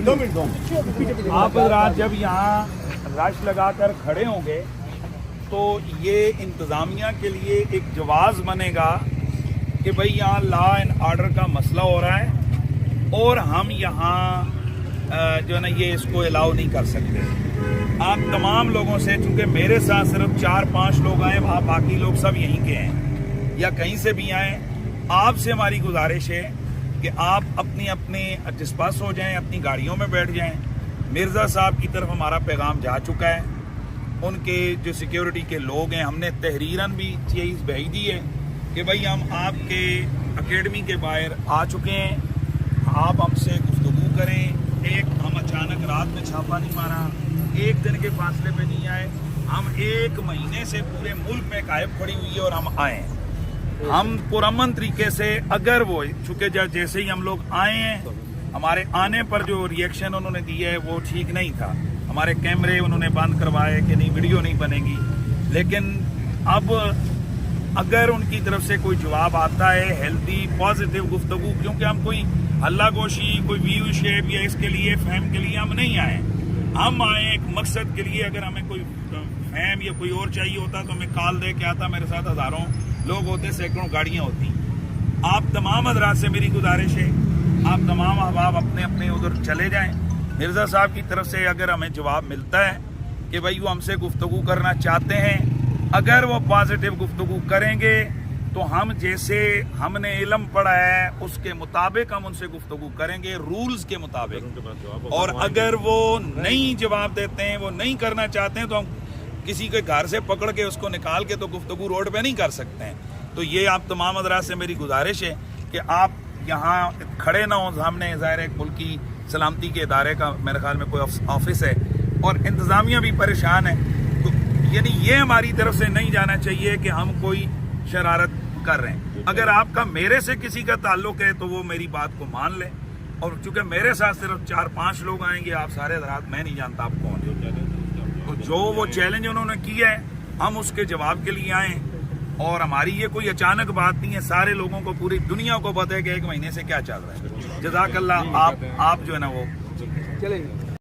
آپ حضرات جب یہاں رش لگا کر کھڑے ہوں گے تو یہ انتظامیہ کے لیے ایک جواز بنے گا کہ بھئی یہاں لا اینڈ آرڈر کا مسئلہ ہو رہا ہے اور ہم یہاں جو ہے نا یہ اس کو الاؤ نہیں کر سکتے. آپ تمام لوگوں سے، چونکہ میرے ساتھ صرف 4-5 لوگ آئے، آپ باقی لوگ سب یہیں کے ہیں یا کہیں سے بھی آئیں، آپ سے ہماری گزارش ہے کہ آپ اپنی ڈسپرس ہو جائیں، اپنی گاڑیوں میں بیٹھ جائیں. مرزا صاحب کی طرف ہمارا پیغام جا چکا ہے، ان کے جو سیکیورٹی کے لوگ ہیں، ہم نے تحریراً بھی چیز بھیج ہے کہ بھئی ہم آپ کے اکیڈمی کے باہر آ چکے ہیں، آپ ہم سے گفتگو کریں. ہم اچانک رات میں چھاپا نہیں مارا، ایک دن کے فاصلے پہ نہیں آئے، ہم 1 مہینے سے پورے ملک میں قائم کھڑی ہوئی ہے اور ہم آئے ہیں. ہم پرامن طریقے سے، اگر وہ چونکہ جیسے ہی ہم لوگ آئے ہیں، ہمارے آنے پر جو ری ایکشن انہوں نے دیا ہے وہ ٹھیک نہیں تھا. ہمارے کیمرے انہوں نے بند کروائے کہ نہیں ویڈیو نہیں بنے گی، لیکن اب اگر ان کی طرف سے کوئی جواب آتا ہے ہیلدی پازیٹیو گفتگو، کیونکہ ہم کوئی ہلہ گوشی، کوئی ویو شیپ یا اس کے لیے فہم کے لیے ہم نہیں آئے. ہم آئے ایک مقصد کے لیے. اگر ہمیں کوئی فہم یا کوئی اور چاہیے ہوتا تو ہمیں کال دے کے آتا، میرے ساتھ ہزاروں لوگ ہوتے، سینکڑوں گاڑیاں ہوتی. آپ تمام حضرات سے میری گزارش ہے، آپ تمام احباب اپنے ادھر چلے جائیں. مرزا صاحب کی طرف سے اگر ہمیں جواب ملتا ہے کہ بھائی وہ ہم سے گفتگو کرنا چاہتے ہیں، اگر وہ پازیٹیو گفتگو کریں گے تو ہم جیسے ہم نے علم پڑھا ہے اس کے مطابق ہم ان سے گفتگو کریں گے، رولز کے مطابق. اور اگر وہ نہیں جواب دیتے ہیں، وہ نہیں کرنا چاہتے ہیں، تو ہم کسی کے گھر سے پکڑ کے اس کو نکال کے تو گفتگو روڈ پہ نہیں کر سکتے ہیں. تو یہ آپ تمام حضرات سے میری گزارش ہے کہ آپ یہاں کھڑے نہ ہوں. سامنے ظاہر ایک ملکی سلامتی کے ادارے کا میرے خیال میں کوئی آفس ہے اور انتظامیہ بھی پریشان ہے، تو یعنی یہ ہماری طرف سے نہیں جانا چاہیے کہ ہم کوئی شرارت کر رہے ہیں. اگر آپ کا میرے سے کسی کا تعلق ہے تو وہ میری بات کو مان لیں، اور چونکہ میرے ساتھ صرف 4-5 لوگ آئیں گے، آپ سارے حضرات میں نہیں جانتا آپ کون ہیں، تو جو وہ چیلنج انہوں نے کیا ہے ہم اس کے جواب کے لیے آئیں. اور ہماری یہ کوئی اچانک بات نہیں ہے، سارے لوگوں کو، پوری دنیا کو پتہ ہے کہ 1 مہینے سے کیا چل رہا ہے. جزاک اللہ. آپ جو ہے نا وہ چلیں.